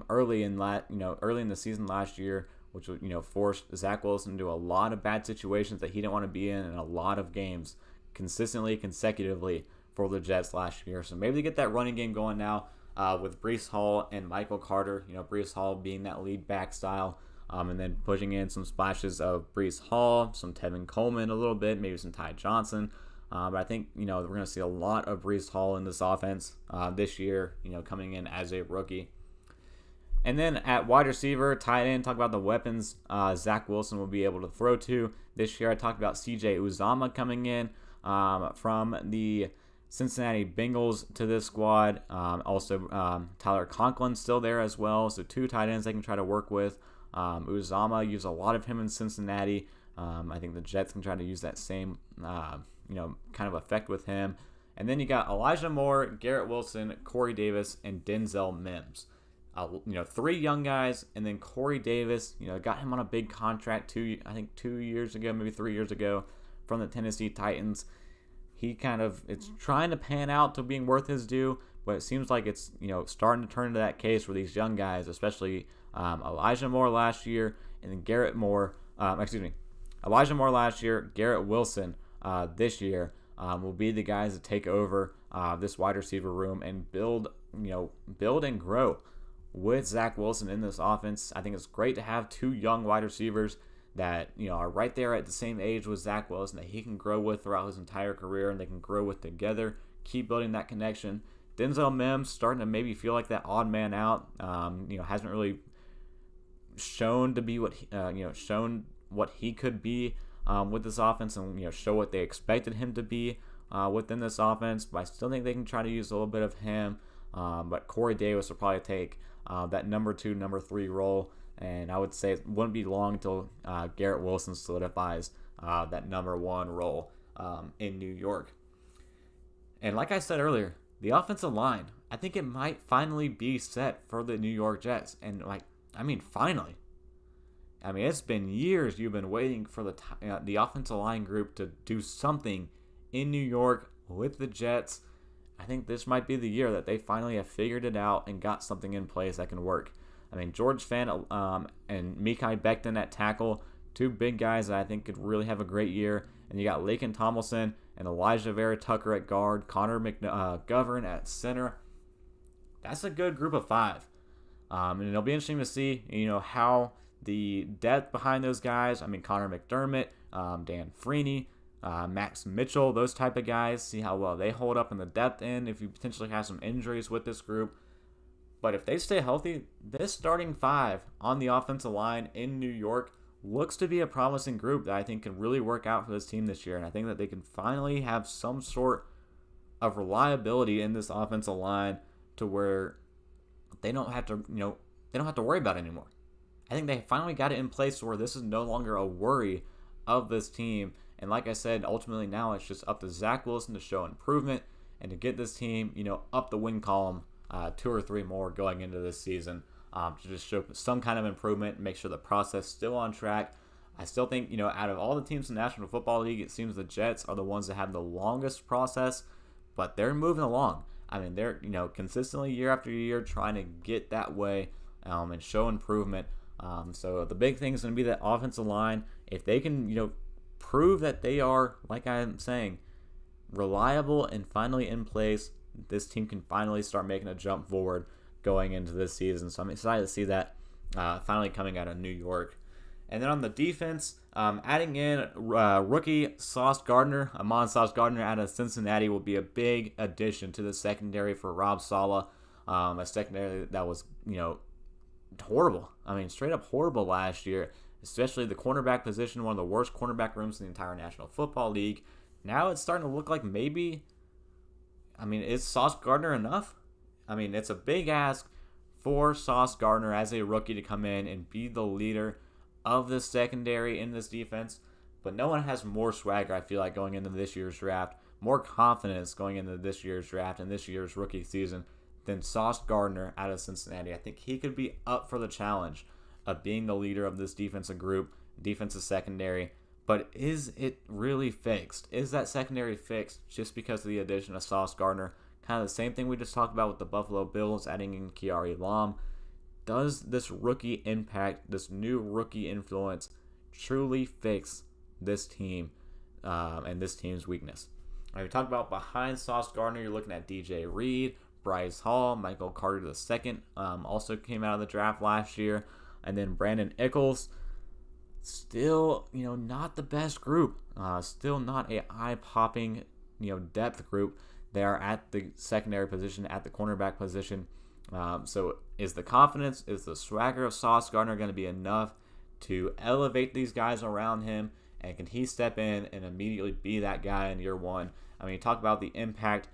Early in the season last year which would, force Zach Wilson into a lot of bad situations that he didn't want to be in a lot of games consistently, consecutively for the Jets last year. So maybe they get that running game going now with Breece Hall and Michael Carter. Breece Hall being that lead back style, and then pushing in some splashes of Breece Hall, some Tevin Coleman a little bit, maybe some Ty Johnson. But I think, we're going to see a lot of Breece Hall in this offense this year, coming in as a rookie. And then at wide receiver, tight end, talk about the weapons Zach Wilson will be able to throw to this year. I talked about C.J. Uzomah coming in from the Cincinnati Bengals to this squad. Also, Tyler Conklin still there as well. So 2 tight ends they can try to work with. Uzomah used a lot of him in Cincinnati. I think the Jets can try to use that same, kind of effect with him. And then you got Elijah Moore, Garrett Wilson, Corey Davis, and Denzel Mims. 3 young guys, and then Corey Davis, got him on a big contract 2 years ago, maybe 3 years ago, from the Tennessee Titans. It's trying to pan out to being worth his due, but it seems like it's, starting to turn into that case where these young guys, especially Elijah Moore last year, and then Elijah Moore last year, Garrett Wilson this year will be the guys that take over this wide receiver room and build and grow with Zach Wilson in this offense. I think it's great to have 2 young wide receivers that are right there at the same age with Zach Wilson that he can grow with throughout his entire career, and they can grow with together, keep building that connection. Denzel Mims starting to maybe feel like that odd man out. Hasn't really shown to be shown what he could be with this offense, and show what they expected him to be within this offense. But I still think they can try to use a little bit of him. But Corey Davis will probably take that number 2, number 3 role, and I would say it wouldn't be long until Garrett Wilson solidifies that number 1 role in New York. And like I said earlier, the offensive line, I think it might finally be set for the New York Jets. And finally. It's been years you've been waiting for the offensive line group to do something in New York with the Jets. I think this might be the year that they finally have figured it out and got something in place that can work. George Fant and Mekhi Becton at tackle, 2 big guys that I think could really have a great year. And you got Laken Tomlinson and Elijah Vera Tucker at guard, Connor McGovern at center. That's a good group of 5. And it'll be interesting to see, how the depth behind those guys. Connor McDermott, Dan Freeney, Max Mitchell, those type of guys. See how well they hold up in the depth end if you potentially have some injuries with this group. But if they stay healthy, this starting 5 on the offensive line in New York looks to be a promising group that I think can really work out for this team this year. And I think that they can finally have some sort of reliability in this offensive line to where they don't have to, worry about it anymore. I think they finally got it in place where this is no longer a worry of this team. And like I said, ultimately now it's just up to Zach Wilson to show improvement and to get this team, up the win column 2 or 3 more going into this season, to just show some kind of improvement and make sure the process is still on track. I still think, out of all the teams in the National Football League, it seems the Jets are the ones that have the longest process, but they're moving along. They're, consistently year after year trying to get that way and show improvement. So the big thing is going to be that offensive line. If they can, prove that they are, like I'm saying, reliable and finally in place, this team can finally start making a jump forward going into this season. So I'm excited to see that finally coming out of New York. And then on the defense, adding in rookie Sauce Gardner, Amon Sauce Gardner out of Cincinnati will be a big addition to the secondary for Rob Saleh. A secondary that was, horrible. Straight up horrible last year, especially the cornerback position, one of the worst cornerback rooms in the entire National Football League. Now it's starting to look like maybe, is Sauce Gardner enough? It's a big ask for Sauce Gardner as a rookie to come in and be the leader of this secondary in this defense. But no one has more swagger, I feel like, going into this year's draft, more confidence going into this year's draft and this year's rookie season than Sauce Gardner out of Cincinnati. I think he could be up for the challenge of being the leader of this defensive group, defensive secondary. But is it really fixed? Is that secondary fixed just because of the addition of Sauce Gardner? Kind of the same thing we just talked about with the Buffalo Bills, adding in Kiari Lam. does this rookie impact, this new rookie influence, truly fix this team and this team's weakness? We talked about behind Sauce Gardner, you're looking at DJ Reed, Bryce Hall, Michael Carter II, also came out of the draft last year, and then Brandon Eccles. Still, not the best group. Still not a eye-popping, depth group. They are at the secondary position, at the cornerback position. So is the confidence, is the swagger of Sauce Gardner going to be enough to elevate these guys around him? And can he step in and immediately be that guy in year one? I mean, talk about the impact.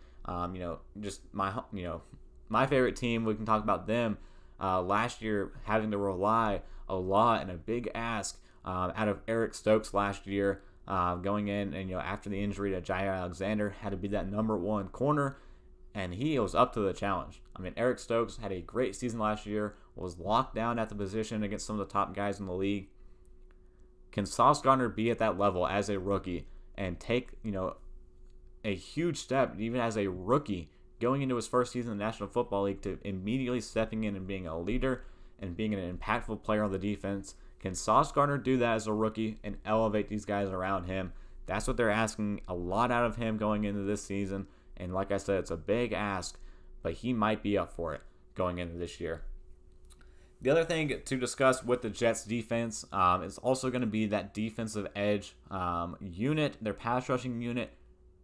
Just my favorite team. We can talk about them last year having to rely a lot and a big ask out of Eric Stokes last year, going in and after the injury to Jair Alexander, had to be that number one corner, and he was up to the challenge. I mean, Eric Stokes had a great season last year, was locked down at the position against some of the top guys in the league. Can Sauce Gardner be at that level as a rookie and take a huge step even as a rookie going into his first season in the National Football League to immediately stepping in and being a leader and being an impactful player on the defense? Can Sauce Gardner do that as a rookie and elevate these guys around him? That's what they're asking a lot out of him going into this season. And like I said, it's a big ask, but he might be up for it going into this year. The other thing to discuss with the Jets defense is also going to be that defensive edge unit, their pass rushing unit.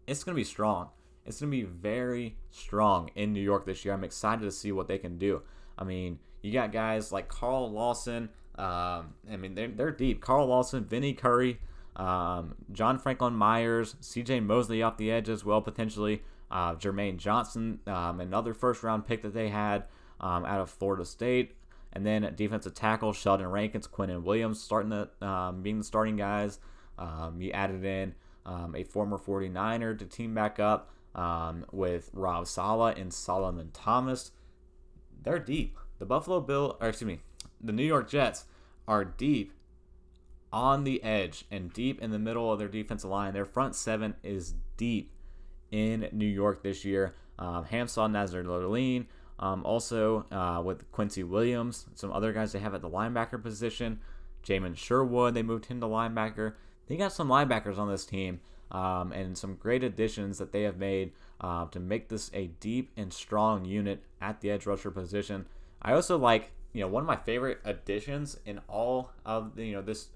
It's going to be strong. It's going to be very strong in New York this year. I'm excited to see what they can do. I mean, you got guys like Carl Lawson. They're deep. Carl Lawson, Vinny Curry, John Franklin Myers, CJ Mosley off the edge as well, potentially. Jermaine Johnson, another first-round pick that they had out of Florida State. And then at defensive tackle, Sheldon Rankins, Quinnen Williams being the starting guys. You added in a former 49er to team back up with Rob Saleh and Solomon Thomas. They're deep. The New York Jets are deep on the edge and deep in the middle of their defensive line. Their front seven is deep in New York this year. Hamsah Nazar-Lerline, also with Quincy Williams, some other guys they have at the linebacker position. Jamin Sherwood, they moved him to linebacker. They got some linebackers on this team and some great additions that they have made to make this a deep and strong unit at the edge rusher position. I also like, one of my favorite additions in all of this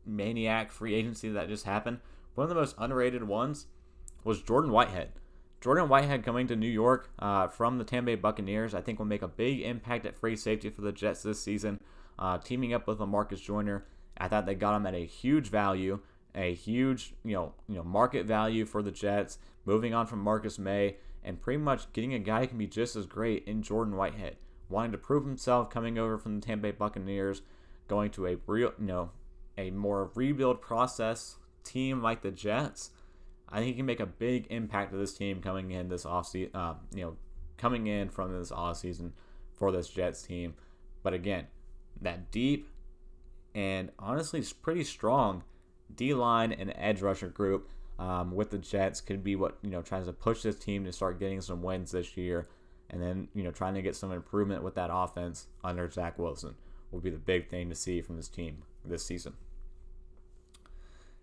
maniac free agency that just happened. One of the most underrated ones was Jordan Whitehead. Jordan Whitehead coming to New York from the Tampa Bay Buccaneers, I think will make a big impact at free safety for the Jets this season. Teaming up with LaMarcus Joyner, I thought they got him at a huge value, a huge market value for the Jets. Moving on from Marcus May and pretty much getting a guy who can be just as great in Jordan Whitehead, wanting to prove himself, coming over from the Tampa Bay Buccaneers, going to a real a more rebuild process team like the Jets. I think he can make a big impact to this team coming in this offseason, coming in from this offseason for this Jets team. But again, that deep and honestly pretty strong D-line and edge rusher group with the Jets could be what tries to push this team to start getting some wins this year, and then trying to get some improvement with that offense under Zach Wilson will be the big thing to see from this team this season.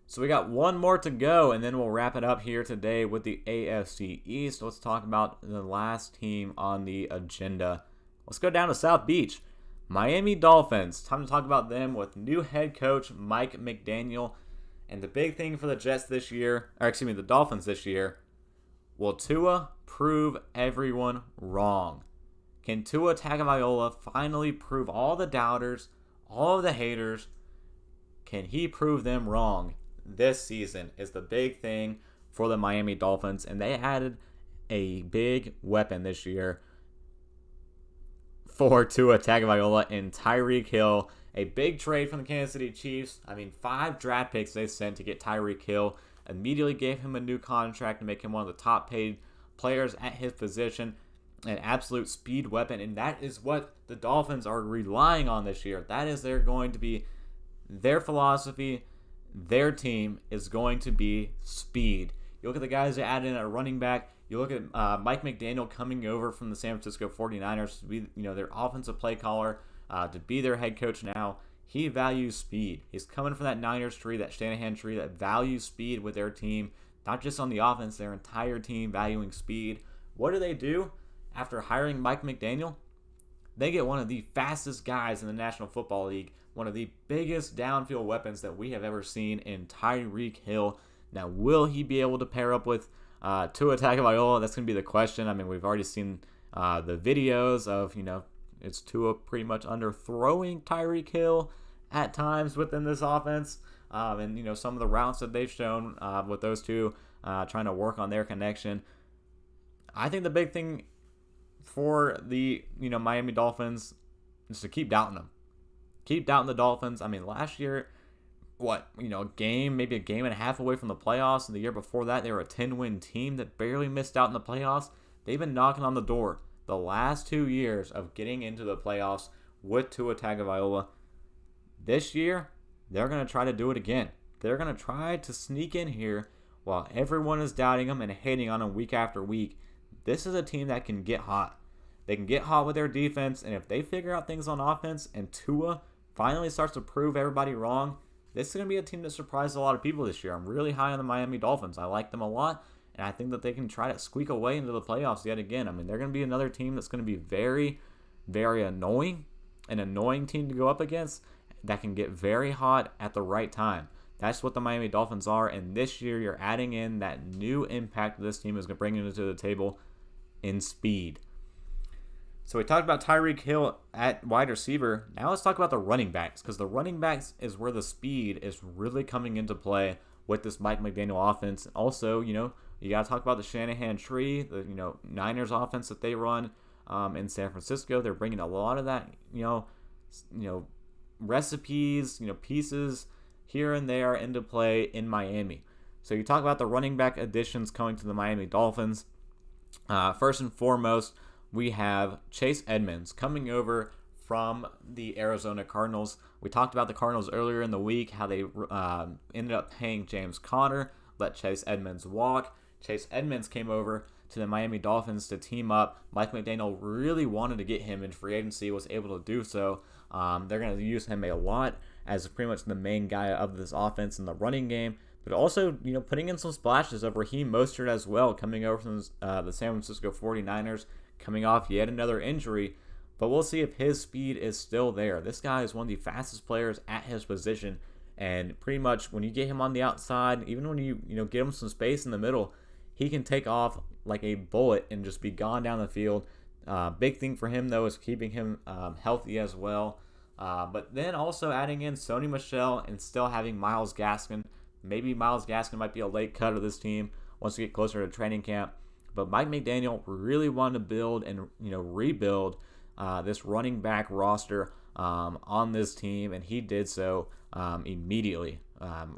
So we got one more to go, and then we'll wrap it up here today with the AFC East. Let's talk about the last team on the agenda. Let's go down to South Beach. Miami Dolphins. Time to talk about them with new head coach Mike McDaniel. And the big thing for the the Dolphins this year, will Tua prove everyone wrong? Can Tua Tagovailoa finally prove all the doubters, all of the haters, can he prove them wrong this season is the big thing for the Miami Dolphins. And they added a big weapon this year for Tua Tagovailoa and Tyreek Hill. A big trade from the Kansas City Chiefs. 5 draft picks they sent to get Tyreek Hill. Immediately gave him a new contract to make him one of the top paid players at his position. An absolute speed weapon. And that is what the Dolphins are relying on this year. That is going to be their philosophy. Their team is going to be speed. You look at the guys that added in at running back. You look at Mike McDaniel coming over from the San Francisco 49ers to be their offensive play caller to be their head coach now. He values speed. He's coming from that Niners tree, that Shanahan tree that values speed with their team, not just on the offense, their entire team valuing speed. What do? After hiring Mike McDaniel, they get one of the fastest guys in the National Football League, one of the biggest downfield weapons that we have ever seen in Tyreek Hill. Now, will he be able to pair up with Tua Tagovailoa? That's going to be the question. I mean, we've already seen the videos of, it's Tua pretty much underthrowing Tyreek Hill at times within this offense. And, some of the routes that they've shown with those two trying to work on their connection. I think the big thing for the, Miami Dolphins is to keep doubting them. Keep doubting the Dolphins. I mean, last year, maybe a game and a half away from the playoffs. And the year before that, they were a 10-win team that barely missed out in the playoffs. They've been knocking on the door the last 2 years of getting into the playoffs with Tua Tagovailoa. This year, they're going to try to do it again. They're going to try to sneak in here while everyone is doubting them and hating on them week after week. This is a team that can get hot. They can get hot with their defense, and if they figure out things on offense and Tua finally starts to prove everybody wrong, this is going to be a team that surprises a lot of people this year. I'm really high on the Miami Dolphins. I like them a lot, and I think that they can try to squeak away into the playoffs yet again. I mean, they're going to be another team that's going to be very, very annoying, an annoying team to go up against that can get very hot at the right time. That's what the Miami Dolphins are, and this year you're adding in that new impact this team is going to bring into the table in speed. So we talked about Tyreek Hill at wide receiver. Now let's talk about the running backs, because the running backs is where the speed is really coming into play with this Mike McDaniel offense. Also, you got to talk about the Shanahan tree, the Niners offense that they run in San Francisco. They're bringing a lot of that, recipes, pieces here and there into play in Miami. So you talk about the running back additions coming to the Miami Dolphins. First and foremost, we have Chase Edmonds coming over from the Arizona Cardinals. We talked about the Cardinals earlier in the week, how they ended up paying James Conner, let Chase Edmonds walk. Chase Edmonds came over to the Miami Dolphins to team up. Mike McDaniel really wanted to get him in free agency, was able to do so. They're going to use him a lot as pretty much the main guy of this offense in the running game, but also, putting in some splashes of Raheem Mostert as well, coming over from the San Francisco 49ers, coming off yet another injury, but we'll see if his speed is still there. This guy is one of the fastest players at his position, and pretty much when you get him on the outside, even when you get him some space in the middle, he can take off like a bullet and just be gone down the field. Big thing for him, though, is keeping him healthy as well. But then also adding in Sony Michel and still having Myles Gaskin. Maybe Myles Gaskin might be a late cut of this team once we get closer to training camp. But Mike McDaniel really wanted to build and rebuild this running back roster on this team, and he did so immediately.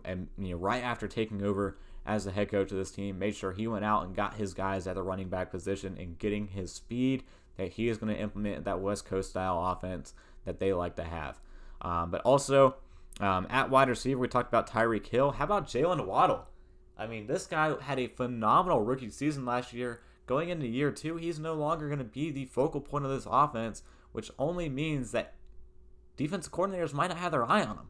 And right after taking over as the head coach of this team, made sure he went out and got his guys at the running back position and getting his speed that he is going to implement that West Coast style offense that they like to have. But also at wide receiver, we talked about Tyreek Hill. How about Jalen Waddle? I mean, this guy had a phenomenal rookie season last year. Going into year two, he's no longer going to be the focal point of this offense, which only means that defensive coordinators might not have their eye on him.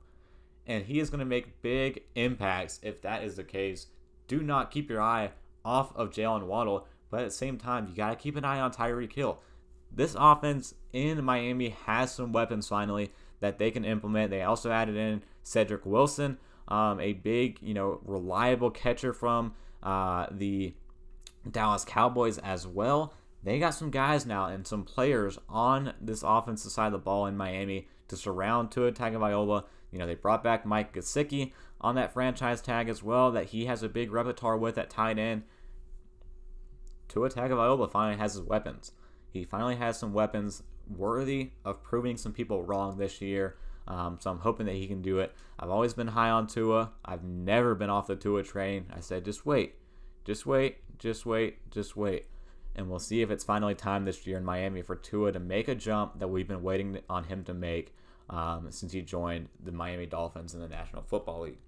And he is going to make big impacts if that is the case. Do not keep your eye off of Jalen Waddle, but at the same time, you got to keep an eye on Tyreek Hill. This offense in Miami has some weapons finally that they can implement. They also added in Cedric Wilson, a big, reliable catcher from the Dallas Cowboys as well. They got some guys now and some players on this offensive side of the ball in Miami to surround Tua Tagovailoa. They brought back Mike Gesicki on that franchise tag as well, that he has a big repertoire with at tight end. Tua Tagovailoa finally has his weapons. He finally has some weapons worthy of proving some people wrong this year. So I'm hoping that he can do it. I've always been high on Tua. I've never been off the Tua train. I said, just wait. And we'll see if it's finally time this year in Miami for Tua to make a jump that we've been waiting on him to make since he joined the Miami Dolphins in the National Football League.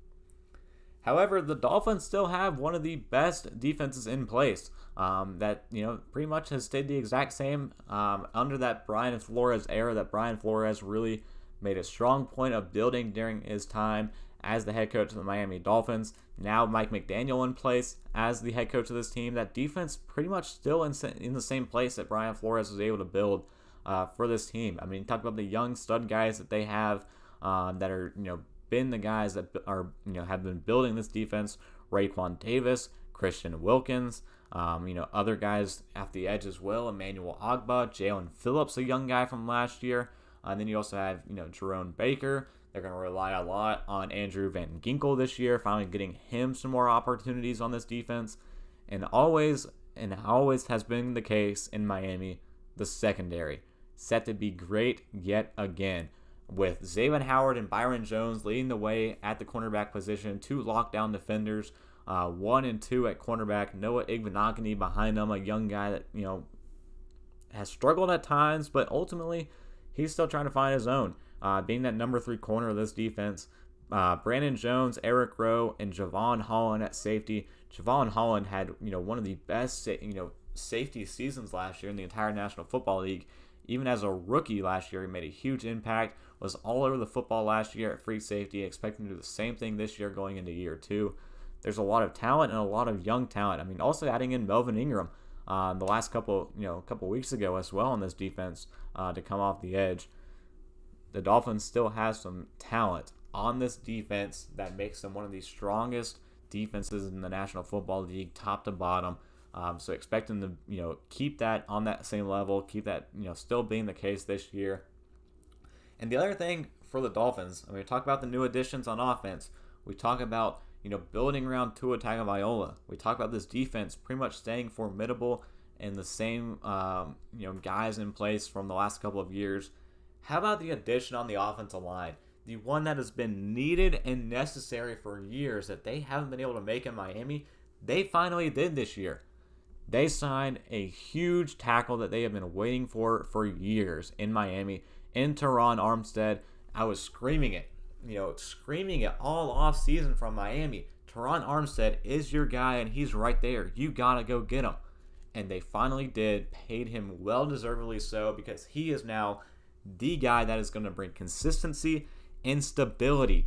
However, the Dolphins still have one of the best defenses in place that, pretty much has stayed the exact same under that Brian Flores era, that Brian Flores really made a strong point of building during his time as the head coach of the Miami Dolphins. Now Mike McDaniel in place as the head coach of this team. That defense pretty much still in the same place that Brian Flores was able to build for this team. I mean, talk about the young stud guys that they have that are, been the guys that are, have been building this defense. Raekwon Davis, Christian Wilkins, other guys at the edge as well. Emmanuel Ogbah, Jalen Phillips, a young guy from last year. And then you also have, Jerome Baker. They're going to rely a lot on Andrew Van Ginkel this year, finally getting him some more opportunities on this defense. And always has been the case in Miami, the secondary, set to be great yet again, with Xavier Howard and Byron Jones leading the way at the cornerback position, 2 lockdown defenders, 1 and 2 at cornerback. Noah Igbinoghene behind them, a young guy that, has struggled at times, but ultimately he's still trying to find his own, being that number 3 corner of this defense. Brandon Jones, Eric Rowe, and Javon Holland at safety. Javon Holland had, one of the best, safety seasons last year in the entire National Football League. Even as a rookie last year, he made a huge impact, was all over the football last year at free safety, expecting to do the same thing this year going into year 2. There's a lot of talent and a lot of young talent. I mean, also adding in Melvin Ingram the last couple weeks ago as well on this defense to come off the edge. The Dolphins still have some talent on this defense that makes them one of the strongest defenses in the National Football League, top to bottom. So expect them to, keep that on that same level, keep that, still being the case this year. And the other thing for the Dolphins, we talk about the new additions on offense. We talk about, building around Tua Tagovailoa. We talk about this defense pretty much staying formidable and the same, guys in place from the last couple of years. How about the addition on the offensive line? The one that has been needed and necessary for years that they haven't been able to make in Miami, they finally did this year. They signed a huge tackle that they have been waiting for years in Miami, in Teron Armstead. I was screaming it all off season from Miami. Teron Armstead is your guy, and he's right there. You got to go get him. And they finally did, paid him well-deservedly so, because he is now the guy that is going to bring consistency and stability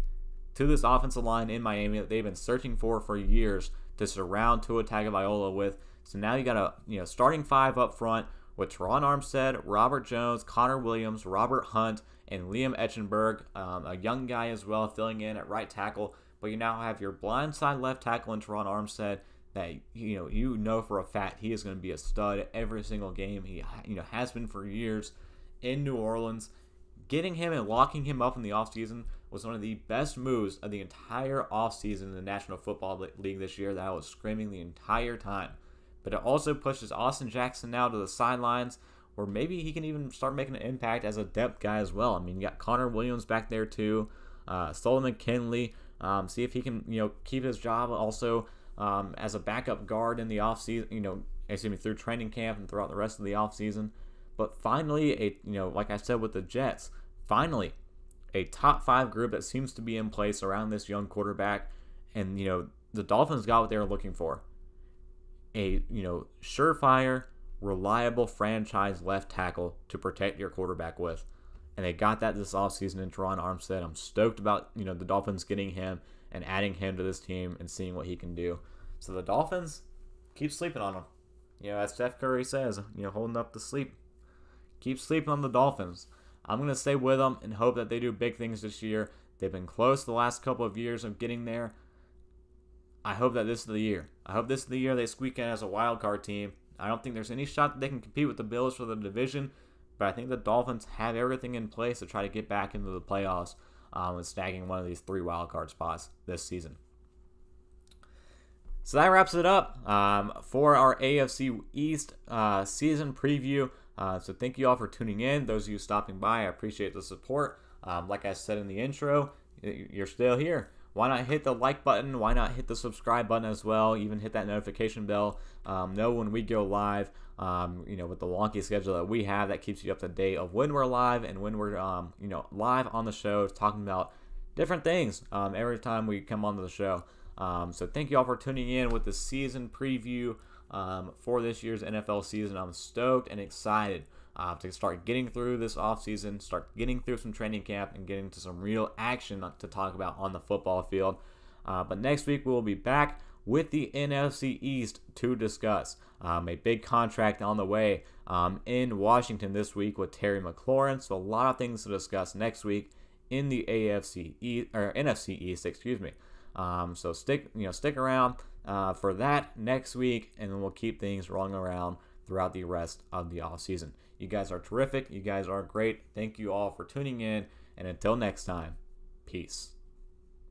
to this offensive line in Miami that they've been searching for years to surround Tua Tagovailoa with. So now you got a starting 5 up front with Teron Armstead, Robert Jones, Connor Williams, Robert Hunt, and Liam Etchenberg, a young guy as well, filling in at right tackle. But you now have your blindside left tackle in Teron Armstead that you know for a fact he is going to be a stud every single game. He has been for years in New Orleans. Getting him and locking him up in the offseason was one of the best moves of the entire offseason in the National Football League this year that I was screaming the entire time. But it also pushes Austin Jackson now to the sidelines, where maybe he can even start making an impact as a depth guy as well. I mean, you got Connor Williams back there too, Solomon Kinley. See if he can keep his job also as a backup guard in the offseason, through training camp and throughout the rest of the offseason. But finally, like I said with the Jets, finally a top 5 group that seems to be in place around this young quarterback. And, the Dolphins got what they were looking for. A, surefire, reliable franchise left tackle to protect your quarterback with. And they got that this offseason in Teron Armstead. I'm stoked about, the Dolphins getting him and adding him to this team and seeing what he can do. So the Dolphins, keep sleeping on him. As Steph Curry says, holding up the sleep. Keep sleeping on the Dolphins. I'm going to stay with them and hope that they do big things this year. They've been close the last couple of years of getting there. I hope that this is the year. I hope this is the year they squeak in as a wild card team. I don't think there's any shot that they can compete with the Bills for the division, but I think the Dolphins have everything in place to try to get back into the playoffs and snagging one of these 3 wild card spots this season. So that wraps it up for our AFC East season preview. So thank you all for tuning in. Those of you stopping by, I appreciate the support. Like I said in the intro, you're still here. Why not hit the like button? Why not hit the subscribe button as well? Even hit that notification bell. Know when we go live. With the wonky schedule that we have, that keeps you up to date of when we're live and when we're live on the show, talking about different things every time we come onto the show. So thank you all for tuning in with the season preview for this year's NFL season. I'm stoked and excited to start getting through this offseason, start getting through some training camp, and getting to some real action to talk about on the football field. But next week we will be back with the NFC East to discuss. A big contract on the way in Washington this week with Terry McLaurin. So a lot of things to discuss next week in the AFC East, or NFC East, excuse me. So stick around for that next week, and then we'll keep things rolling around throughout the rest of the offseason. You guys are terrific. You guys are great. Thank you all for tuning in, and until next time, peace.